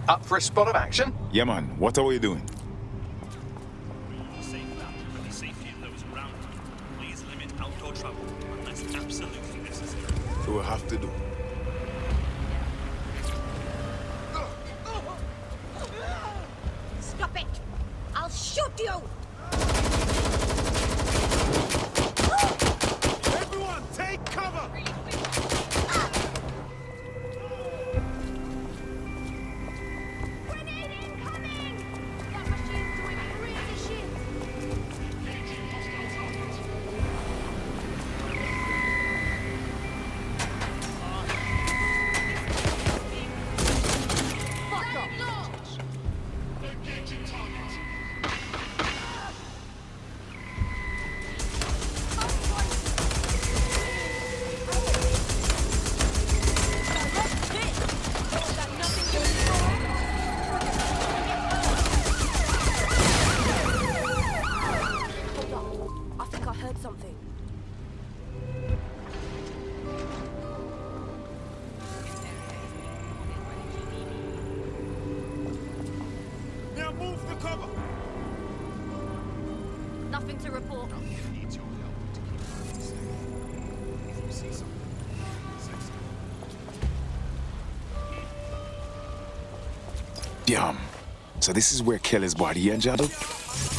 Up for a spot of action? Yeah, man. What are we doing? For the safety of those around you, please limit outdoor travel unless absolutely necessary. So we'll have to do. Stop it! I'll shoot you! Everyone, take cover! Grenade incoming! That machine's doing crazy shit! Fuck off! Hold on. I think I heard something. Now move the cover! Nothing to report. Needs your help to keep things safe. If you see something, say so. Damn. So this is where Kelly's body ended up?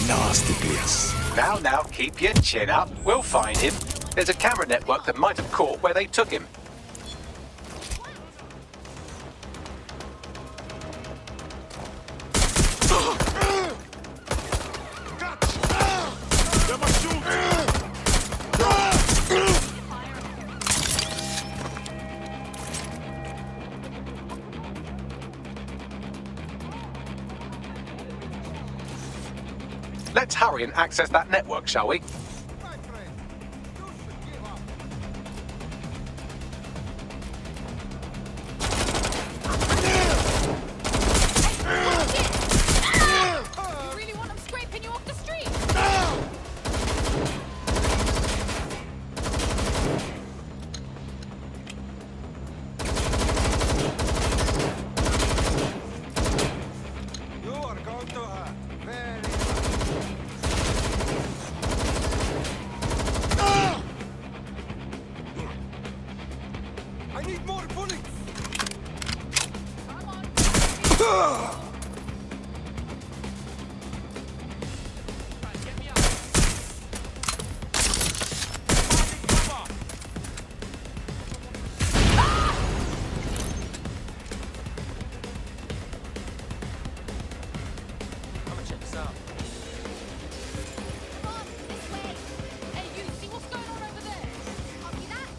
Nasty place. Now, keep your chin up. We'll find him. There's a camera network that might have caught where they took him. They're my shoes! Let's hurry and access that network, shall we? My friend, you should give up. You really want them scraping you off the street? You are going to hurt very I need more bullets! Come and check this out. Come on, this way. Hey, you see what's going on over there? Copy that.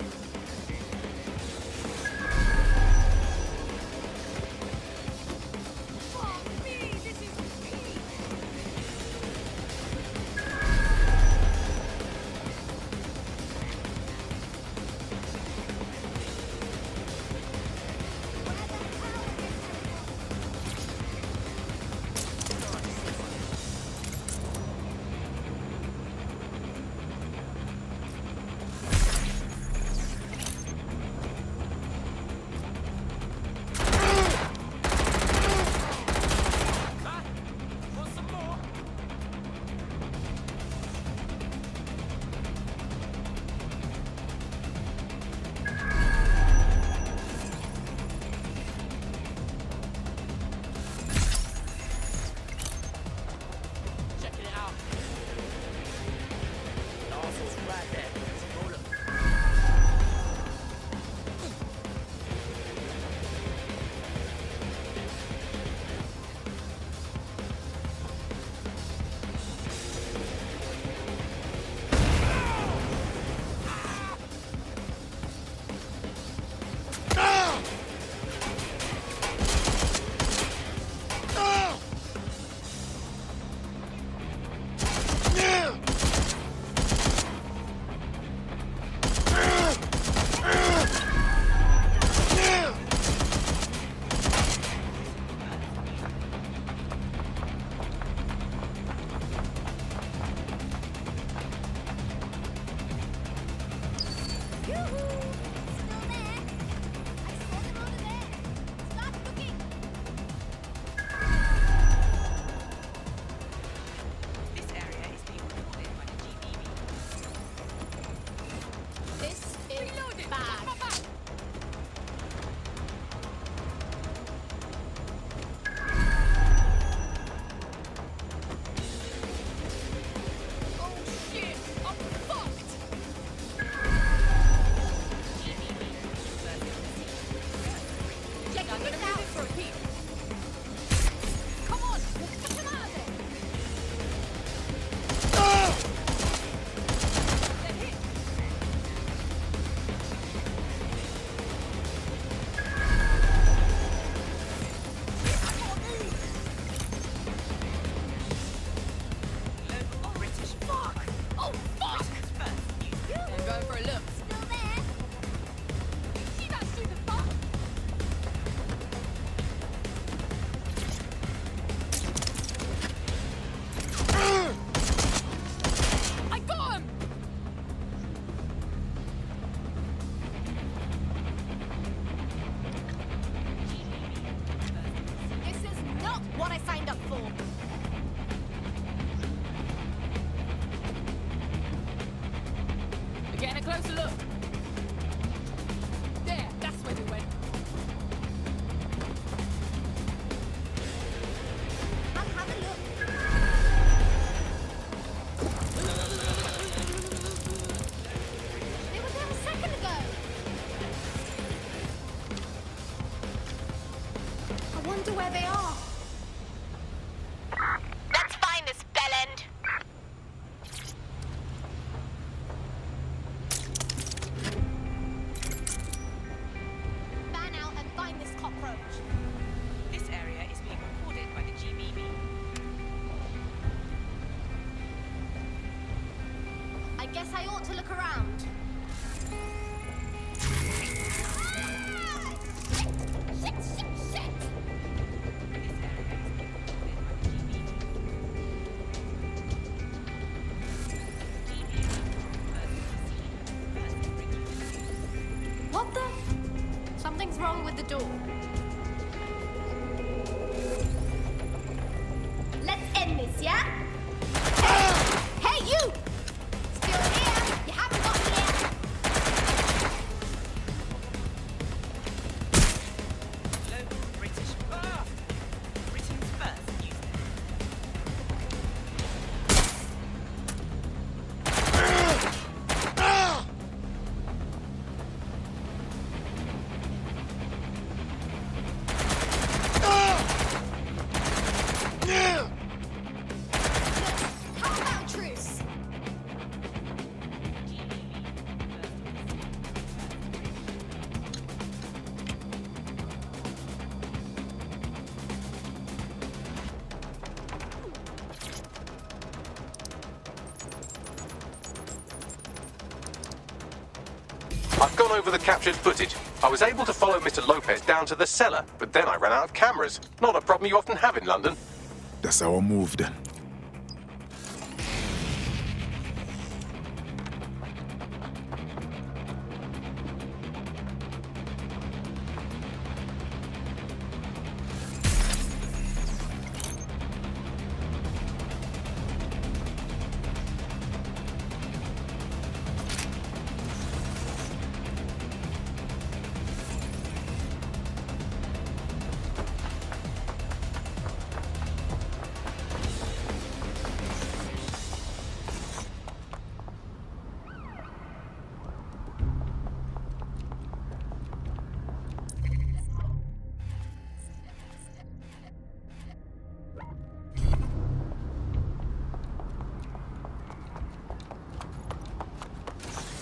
closer look. There, that's where we went. I'll have a look. They were there a second ago. I wonder where they are. Let's find this bellend. Fan out and find this cockroach. This area is being recorded by the GBB. I guess I ought to look around. Shit, shit, shit! What the? Something's wrong with the door. Let's end this, yeah? Hey, you! Still here? You haven't got me yet. Local British. Britain's first news. How about truce? I've gone over the captured footage. I was able to follow Mr. Lopez down to the cellar, but then I ran out of cameras. Not a problem you often have in London. That's our move then.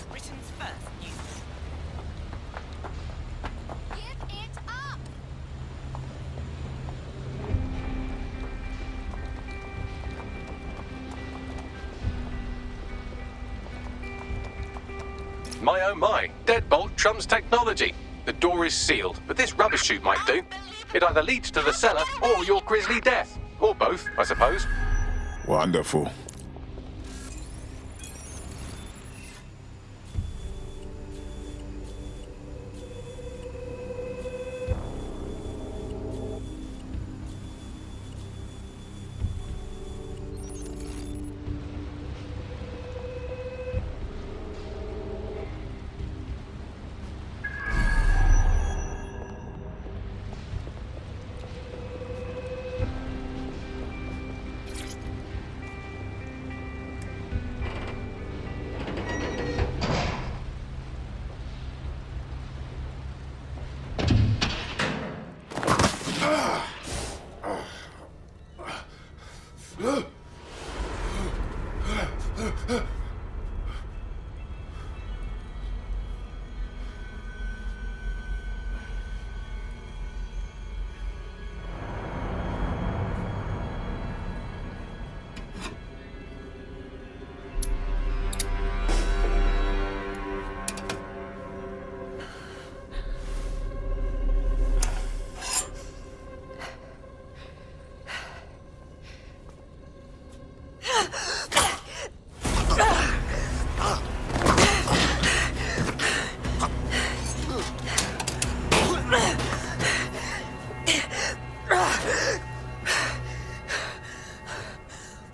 Britain's first news. Give it up! My oh my, deadbolt trumps technology. The door is sealed, but this rubbish chute might do. It either leads to the cellar or your grisly death. Or both, I suppose. Wonderful.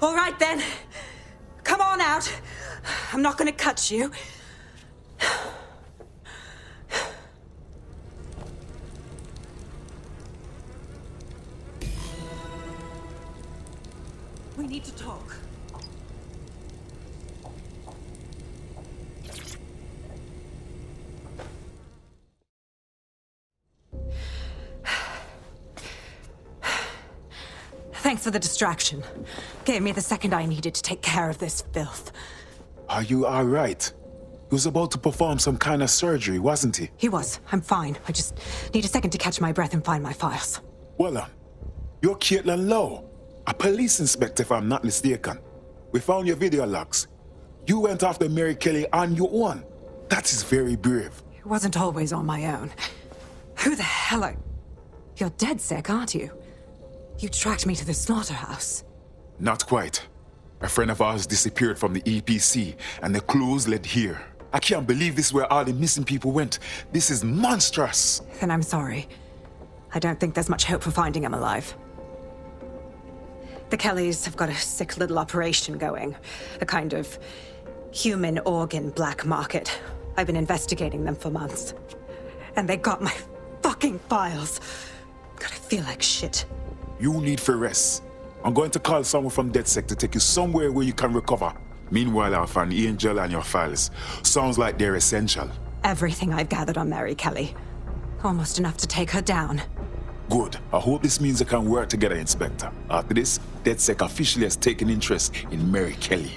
All right then. Come on out. I'm not gonna cut you. need to talk. Thanks for the distraction. Gave me the second I needed to take care of this filth. Are you all right? He was about to perform some kind of surgery, wasn't he? He was. I'm fine. I just need a second to catch my breath and find my files. Well, you're Caitlin Lowe, a police inspector if I'm not mistaken. We found your video logs. You went after Mary Kelly on your own. That is very brave. It wasn't always on my own. Who the hell are... You're dead sick, aren't you? You tracked me to the slaughterhouse. Not quite. A friend of ours disappeared from the EPC, and the clues led here. I can't believe this is where all the missing people went. This is monstrous. Then I'm sorry. I don't think there's much hope for finding him alive. The Kellys have got a sick little operation going. A kind of human organ black market. I've been investigating them for months. And they got my fucking files. God, I feel like shit. You need for rest. I'm going to call someone from DedSec to take you somewhere where you can recover. Meanwhile, I'll find Angel and your files. Sounds like they're essential. Everything I've gathered on Mary Kelly. Almost enough to take her down. Good. I hope this means I can work together, Inspector. After this, DedSec officially has taken interest in Mary Kelly.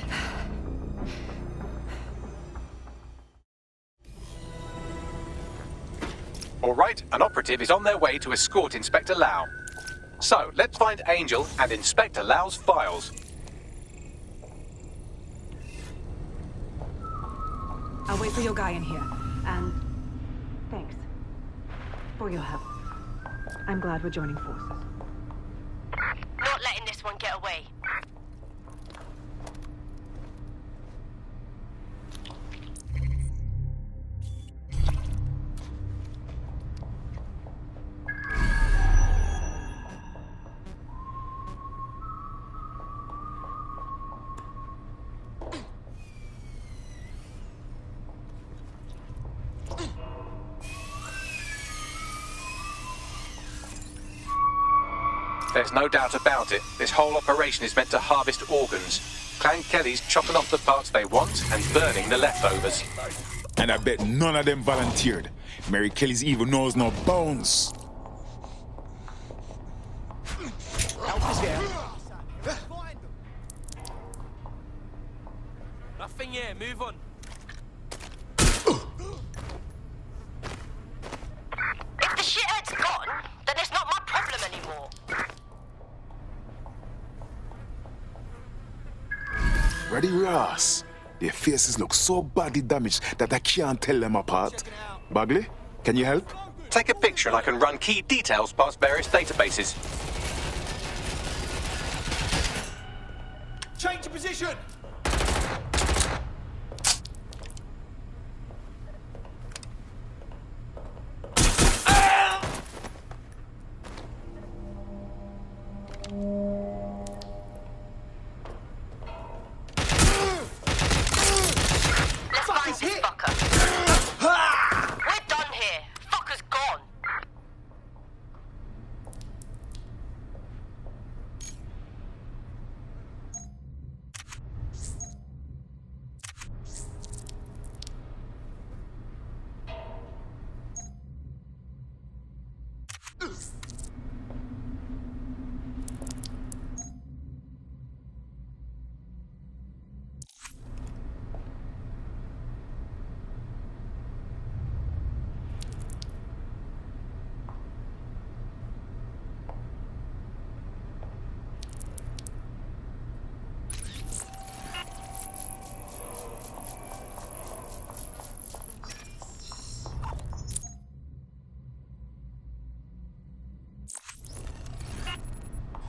All right, an operative is on their way to escort Inspector Lau. So, let's find Angel and Inspector Lau's files. I'll wait for your guy in here. And thanks for your help. I'm glad we're joining forces. Not letting this one get away. There's no doubt about it. This whole operation is meant to harvest organs. Clan Kelly's chopping off the parts they want and burning the leftovers. And I bet none of them volunteered. Mary Kelly's evil knows no bounds. Nothing here, move on. If the shithead's gone, then it's not my problem anymore. Ready, Ross? Their faces look so badly damaged that I can't tell them apart. Bagley, can you help? Take a picture and I can run key details past various databases. Change your position! Let's find this fucker. We're done here. Fucker's gone.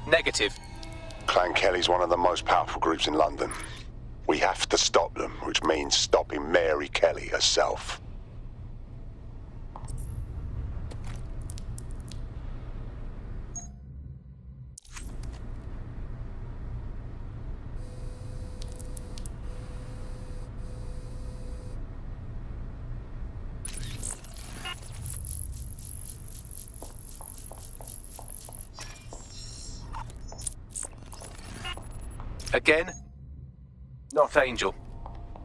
Negative. Clan Kelly's one of the most powerful groups in London. We have to stop them, which means stopping Mary Kelly herself. Again? Not Angel.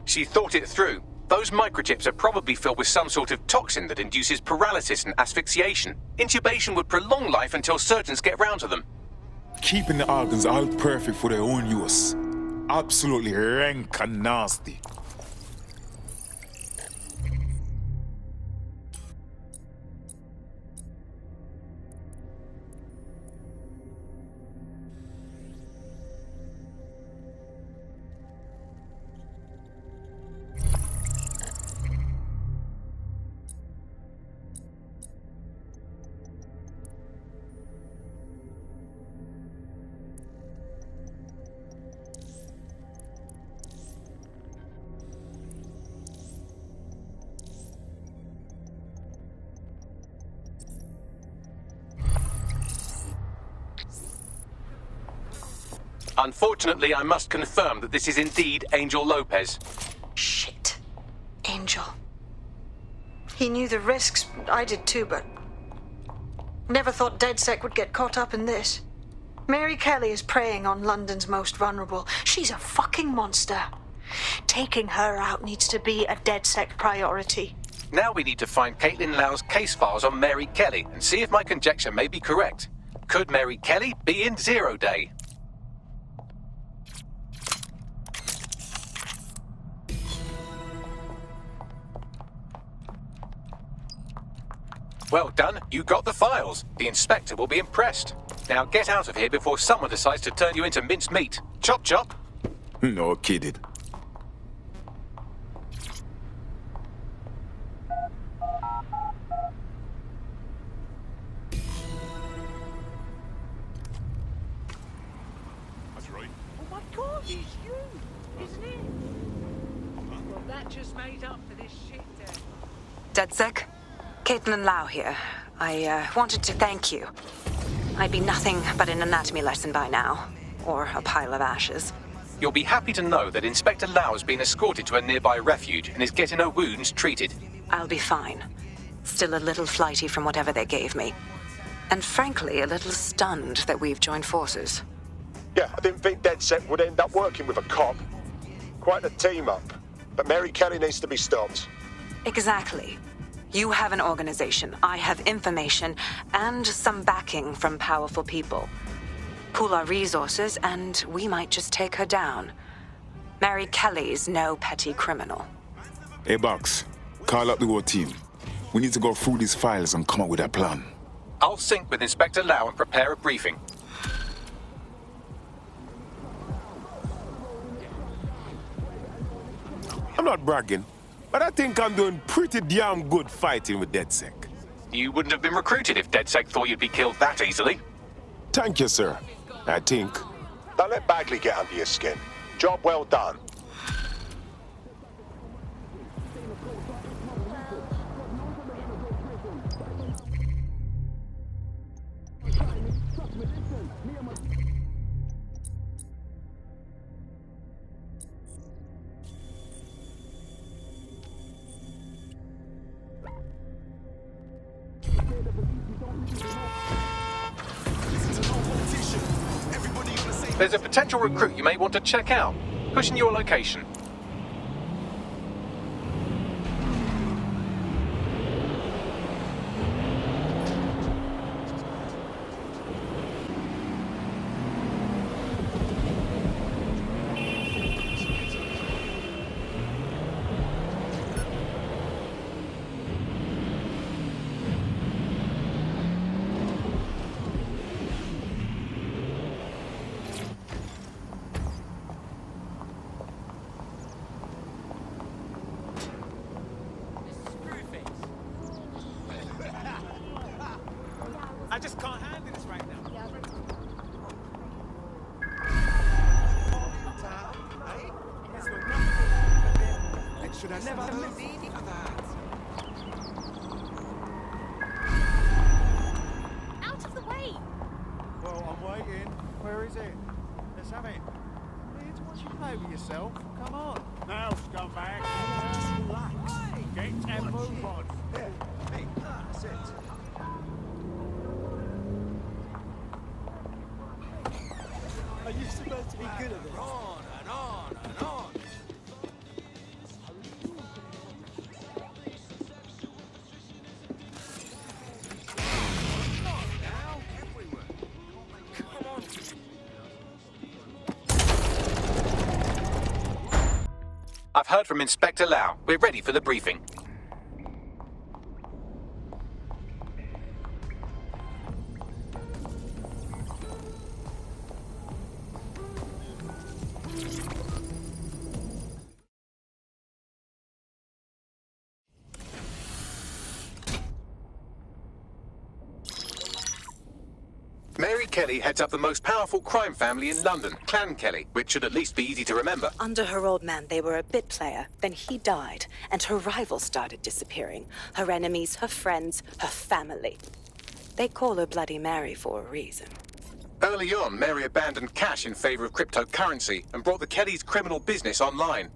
She thought it through. Those microchips are probably filled with some sort of toxin that induces paralysis and asphyxiation. Intubation would prolong life until surgeons get round to them. Keeping the organs all perfect for their own use. Absolutely rank and nasty. Unfortunately, I must confirm that this is indeed Angel Lopez. Shit. Angel. He knew the risks. I did too, but... never thought DedSec would get caught up in this. Mary Kelly is preying on London's most vulnerable. She's a fucking monster. Taking her out needs to be a DedSec priority. Now we need to find Caitlin Lau's case files on Mary Kelly and see if my conjecture may be correct. Could Mary Kelly be in Zero Day? Well done, you got the files. The inspector will be impressed. Now get out of here before someone decides to turn you into minced meat. Chop chop. No kidding. That's right. Oh my God, it's you, isn't it? Well, that just made up for this shit there. DedSec? Caitlin Lau here. I wanted to thank you. I'd be nothing but an anatomy lesson by now. Or a pile of ashes. You'll be happy to know that Inspector Lau has been escorted to a nearby refuge and is getting her wounds treated. I'll be fine. Still a little flighty from whatever they gave me. And frankly, a little stunned that we've joined forces. Yeah, I didn't think DedSec would end up working with a cop. Quite a team up. But Mary Kelly needs to be stopped. Exactly. You have an organization, I have information, and some backing from powerful people. Pool our resources, and we might just take her down. Mary Kelly's no petty criminal. Hey, Box. Call up the whole team. We need to go through these files and come up with a plan. I'll sync with Inspector Lau and prepare a briefing. I'm not bragging, but I think I'm doing pretty damn good fighting with DedSec. You wouldn't have been recruited if DedSec thought you'd be killed that easily. Thank you, sir. I think. Don't let Bagley get under your skin. Job well done. There's a potential recruit you may want to check out. Pushing your location. I just can't handle this right now. Should I never moved for that? Out of the way! Well, I'm waiting. Where is it? Let's have it. Here to watch you play with yourself. Come on. Now, scumbag. Just relax. Get and move on. There. Hey, that's it. Are you supposed to On and on and on. Now, everywhere. Come on. I've heard from Inspector Lau. We're ready for the briefing. Mary Kelly heads up the most powerful crime family in London, Clan Kelly, which should at least be easy to remember. Under her old man, they were a bit player. Then he died, and her rivals started disappearing. Her enemies, her friends, her family. They call her Bloody Mary for a reason. Early on, Mary abandoned cash in favor of cryptocurrency and brought the Kellys' criminal business online.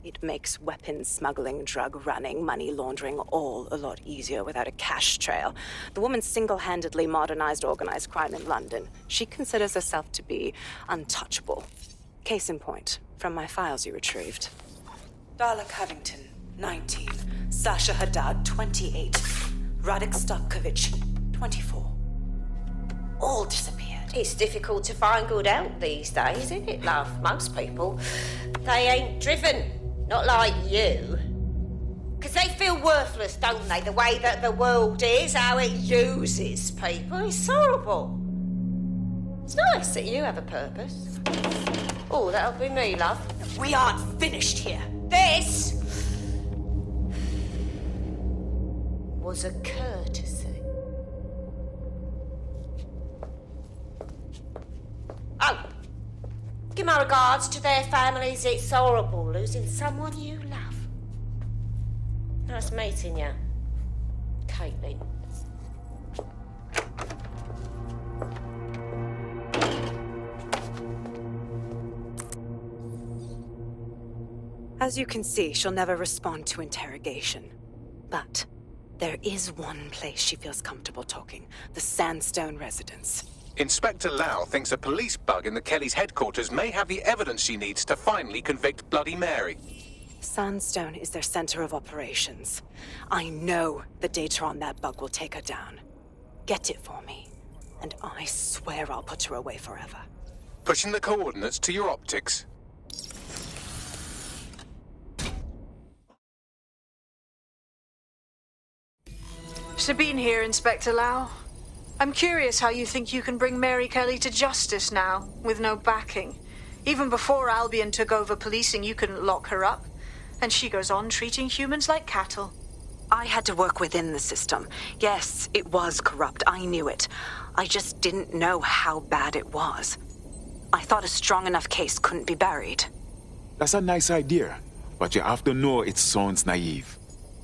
It makes weapons smuggling, drug running, money laundering all a lot easier without a cash trail. The woman single-handedly modernized organized crime in London. She considers herself to be untouchable. Case in point, from my files you retrieved. Darla Covington, 19. Sasha Haddad, 28. Radek Stopkovich, 24. All disappeared. It's difficult to find good help these days, isn't it, love? Most people, they ain't driven. Not like you. Because they feel worthless, don't they? The way that the world is, how it uses people. It's horrible. It's nice that you have a purpose. Oh, that'll be me, love. We aren't finished here. This was a courtesy. Oh, give my regards to their families. It's horrible losing someone you love. Nice meeting you, Caitlin. As you can see, she'll never respond to interrogation. But there is one place she feels comfortable talking, the Sandstone residence. Inspector Lau thinks a police bug in the Kellys' headquarters may have the evidence she needs to finally convict Bloody Mary. Sandstone is their center of operations. I know the data on that bug will take her down. Get it for me, and I swear I'll put her away forever. Pushing the coordinates to your optics. Sabine here, Inspector Lau. I'm curious how you think you can bring Mary Kelly to justice now, with no backing. Even before Albion took over policing, you couldn't lock her up. And she goes on treating humans like cattle. I had to work within the system. Yes, it was corrupt. I knew it. I just didn't know how bad it was. I thought a strong enough case couldn't be buried. That's a nice idea, but you have to know it sounds naive.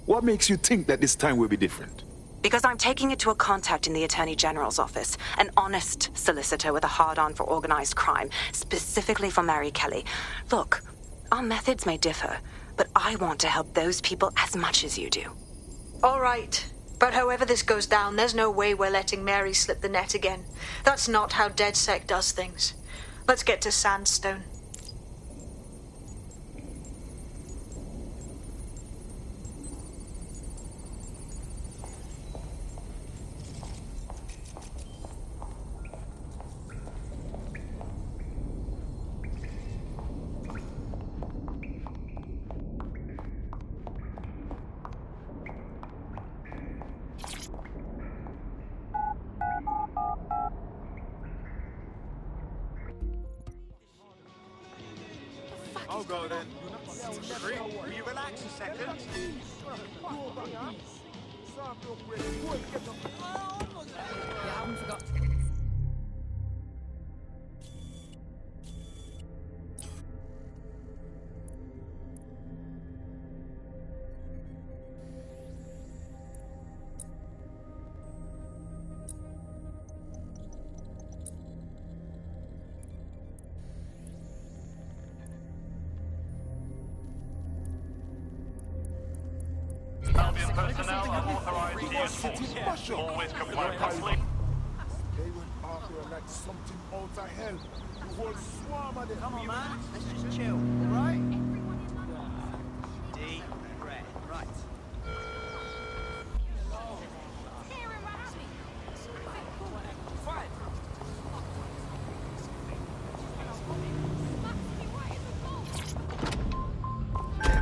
What makes you think that this time will be different? Because I'm taking it to a contact in the Attorney General's office, an honest solicitor with a hard-on for organized crime, specifically for Mary Kelly. Look, our methods may differ, but I want to help those people as much as you do. All right. But however this goes down, there's no way we're letting Mary slip the net again. That's not how DedSec does things. Let's get to Sandstone. I'll go then. Street, will you relax a second? Albion personnel are authorized to use force. Always comply with police. They went off You're like something out of hell. The whole swarm of them. Come on, man. Let's just chill, all right? Deep breath. Right.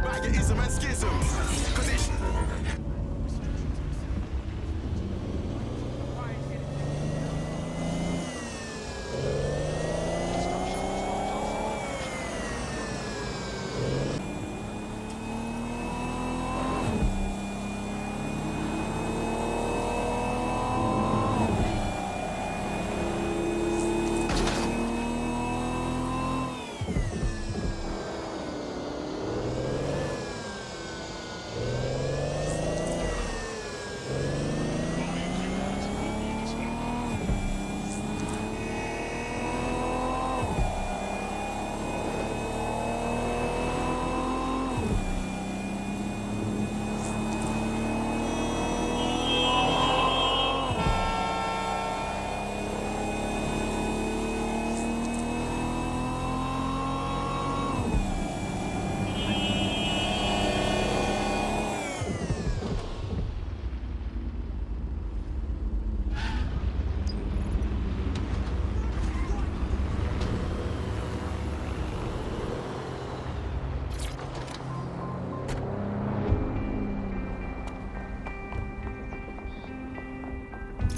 Bag of ism and schisms. 'Cause it's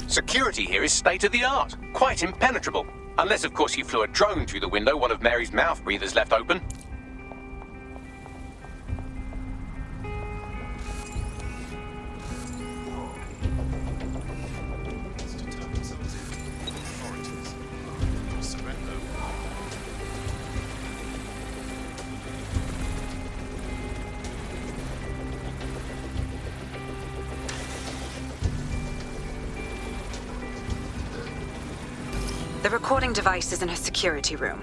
Security here is state-of-the-art, quite impenetrable. Unless, of course, you flew a drone through the window one of Mary's mouth breathers left open. The recording device is in her security room.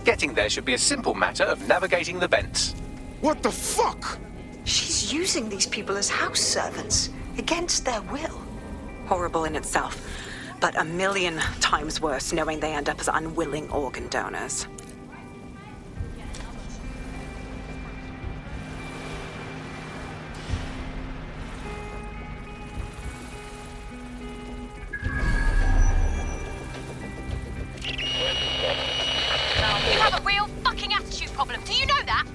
Getting there should be a simple matter of navigating the vents. What the fuck? She's using these people as house servants, against their will. Horrible in itself, but a million times worse knowing they end up as unwilling organ donors. You have a real fucking attitude problem. Do you know that?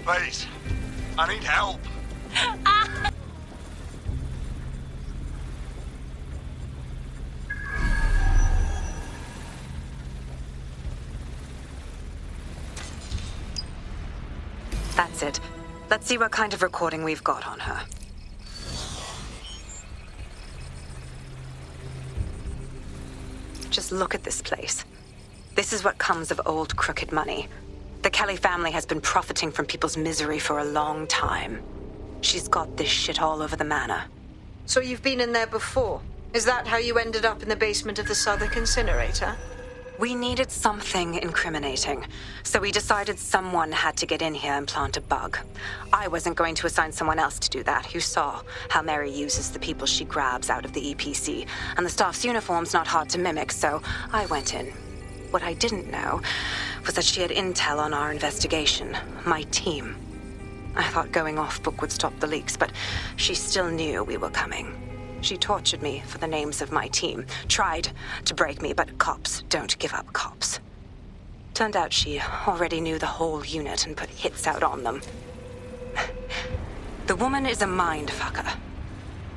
please. I need help. That's it. Let's see what kind of recording we've got on her. Just look at this place. This is what comes of old crooked money. The Kelly family has been profiting from people's misery for a long time. She's got this shit all over the manor. So you've been in there before? Is that how you ended up in the basement of the Southwark incinerator? We needed something incriminating, so we decided someone had to get in here and plant a bug. I wasn't going to assign someone else to do that. You saw how Mary uses the people she grabs out of the EPC, and the staff's uniform's not hard to mimic, so I went in. What I didn't know was that she had intel on our investigation, my team. I thought going off book would stop the leaks, but she still knew we were coming. She tortured me for the names of my team, tried to break me, but cops don't give up cops. Turned out she already knew the whole unit and put hits out on them. The woman is a mind fucker.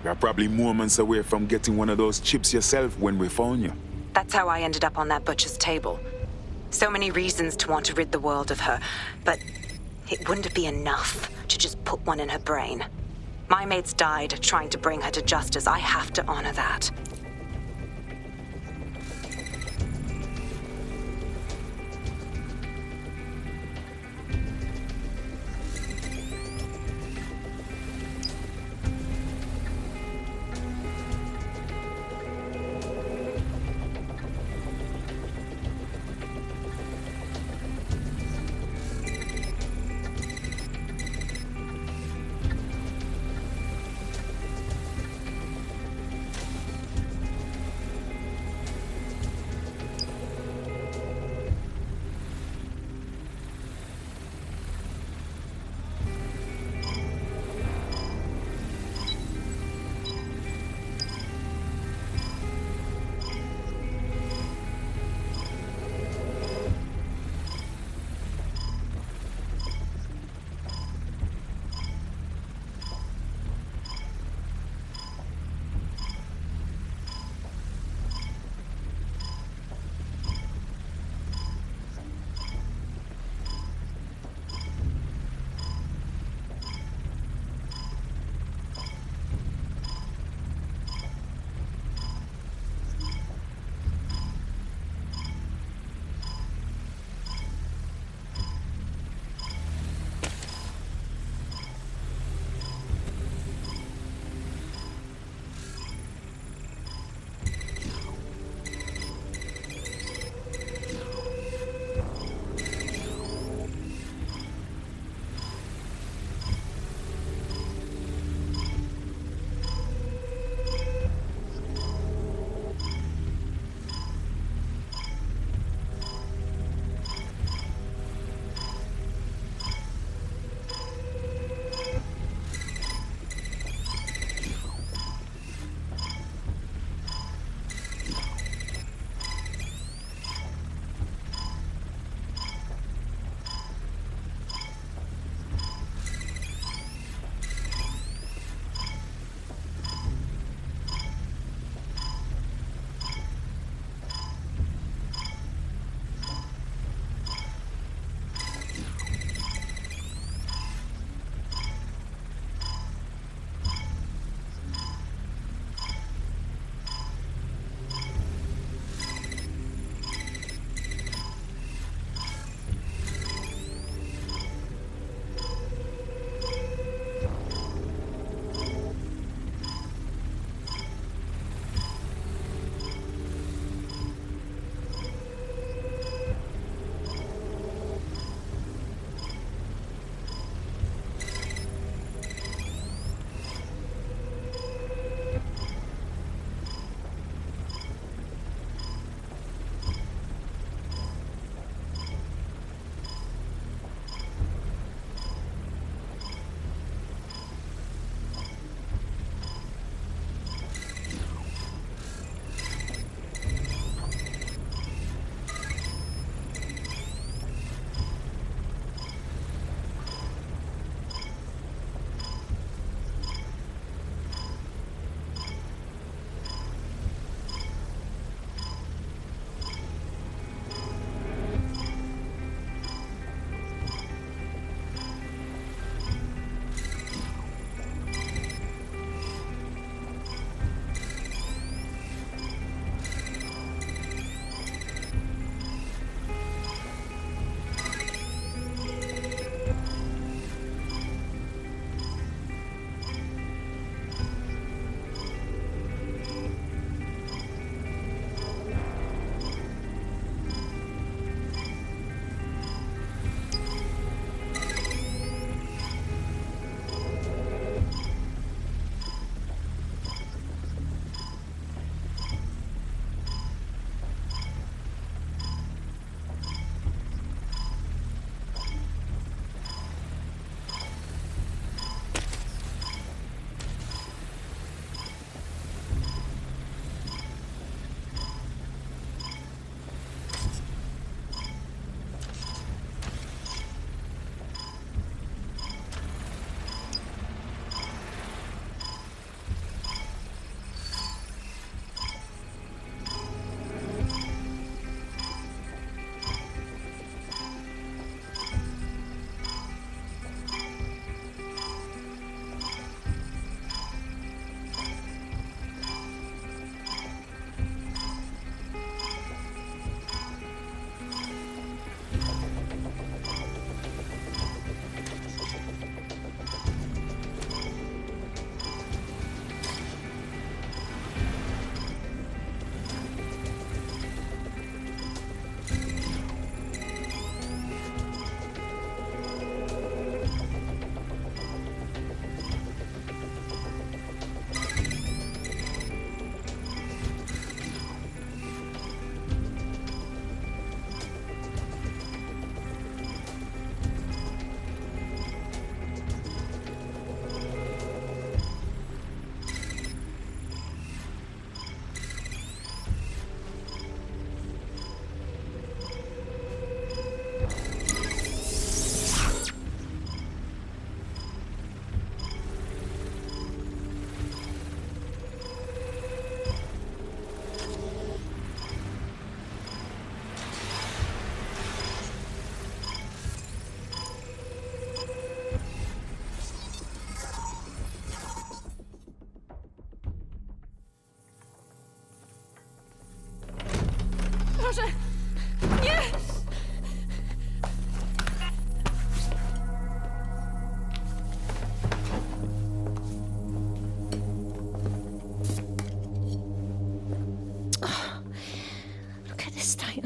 You're probably moments away from getting one of those chips yourself when we found you. That's how I ended up on that butcher's table. So many reasons to want to rid the world of her, but it wouldn't be enough to just put one in her brain. My mates died trying to bring her to justice. I have to honor that.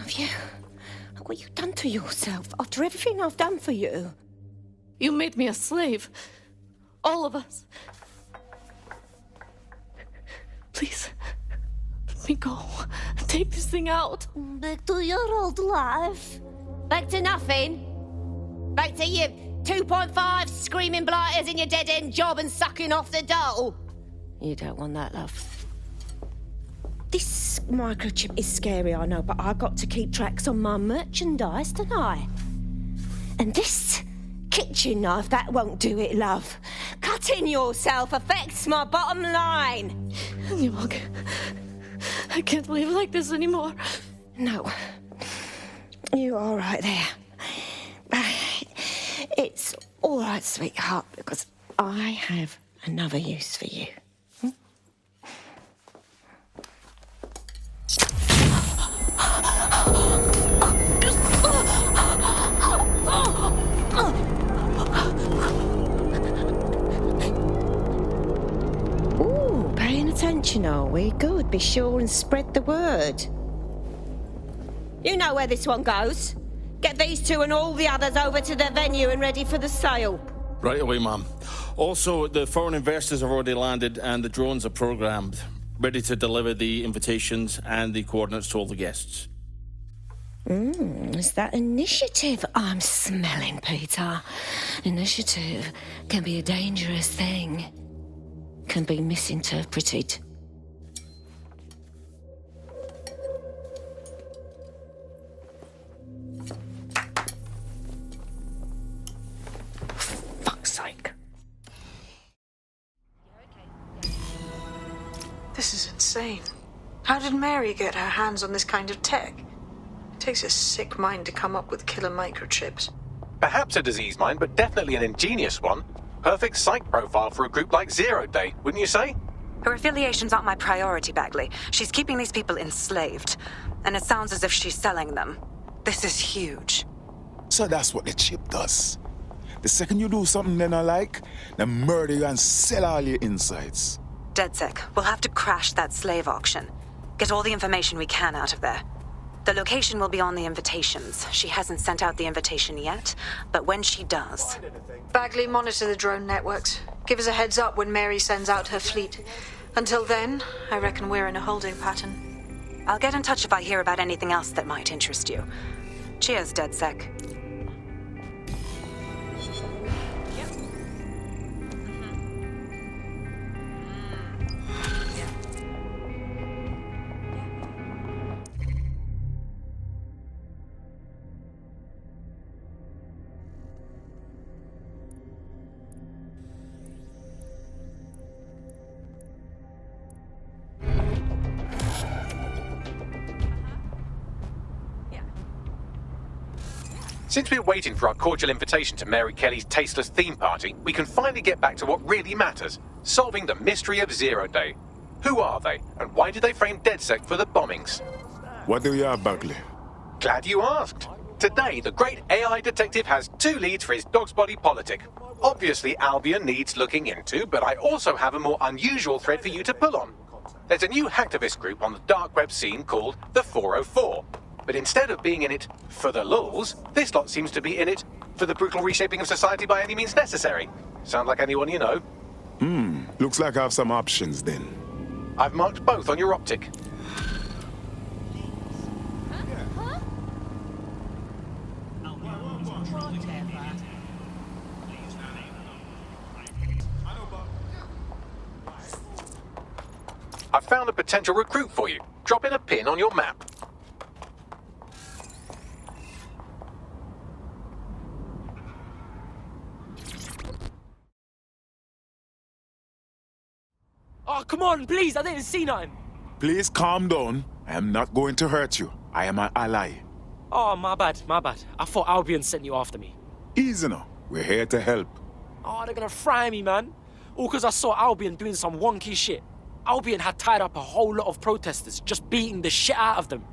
Have you? What you done to yourself after everything I've done for you? You made me a slave. All of us. Please, let me go. Take this thing out. Back to your old life. Back to nothing. Back to you 2.5 screaming blighters in your dead-end job and sucking off the dole. You don't want that, love. This microchip is scary, I know, but I got to keep tracks on my merchandise, don't I? And this kitchen knife, that won't do it, love. Cutting yourself affects my bottom line. I can't live like this anymore. No. You're all right there. It's all right, sweetheart, because I have another use for you. Ooh, paying attention, are we? Good. Be sure and spread the word. You know where this one goes. Get these two and all the others over to the venue and ready for the sale. Right away, ma'am. Also, the foreign investors have already landed and the drones are programmed, ready to deliver the invitations and the coordinates to all the guests. Is that initiative I'm smelling, Peter? Initiative can be a dangerous thing. Can be misinterpreted. Fuck's sake. This is insane. How did Mary get her hands on this kind of tech? It takes a sick mind to come up with killer microchips. Perhaps a disease mind, but definitely an ingenious one. Perfect psych profile for a group like Zero Day, wouldn't you say? Her affiliations aren't my priority, Bagley. She's keeping these people enslaved. And it sounds as if she's selling them. This is huge. So that's what the chip does. The second you do something they not like, they murder you and sell all your insides. DedSec, we'll have to crash that slave auction. Get all the information we can out of there. The location will be on the invitations. She hasn't sent out the invitation yet, but when she does... Bagley, monitor the drone networks. Give us a heads up when Mary sends out her fleet. Until then, I reckon we're in a holding pattern. I'll get in touch if I hear about anything else that might interest you. Cheers, DedSec. Since we're waiting for our cordial invitation to Mary Kelly's tasteless theme party, we can finally get back to what really matters, solving the mystery of Zero Day. Who are they, and why did they frame DedSec for the bombings? What do you have, Bagley? Glad you asked. Today, the great AI detective has 2 leads for his dog's body politic. Obviously, Albion needs looking into, but I also have a more unusual thread for you to pull on. There's a new hacktivist group on the dark web scene called the 404. But instead of being in it for the lulz, this lot seems to be in it for the brutal reshaping of society by any means necessary. Sound like anyone you know? Looks like I have some options then. I've marked both on your optic. I've found a potential recruit for you. Drop in a pin on your map. Oh, come on, please, I didn't see nothing. Please calm down. I am not going to hurt you. I am an ally. Oh, my bad. I thought Albion sent you after me. Easy now. We're here to help. Oh, they're gonna fry me, man. All because I saw Albion doing some wonky shit. Albion had tied up a whole lot of protesters, just beating the shit out of them.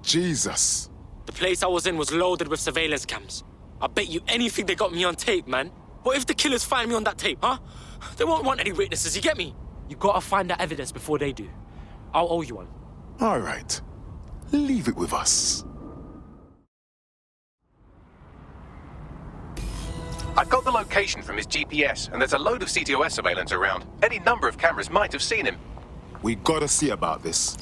Jesus. The place I was in was loaded with surveillance cams. I bet you anything they got me on tape, man. What if the killers find me on that tape, huh? They won't want any witnesses, you get me? You gotta find that evidence before they do. I'll owe you one. All right. Leave it with us. I've got the location from his GPS, and there's a load of CTOS surveillance around. Any number of cameras might have seen him. We gotta see about this.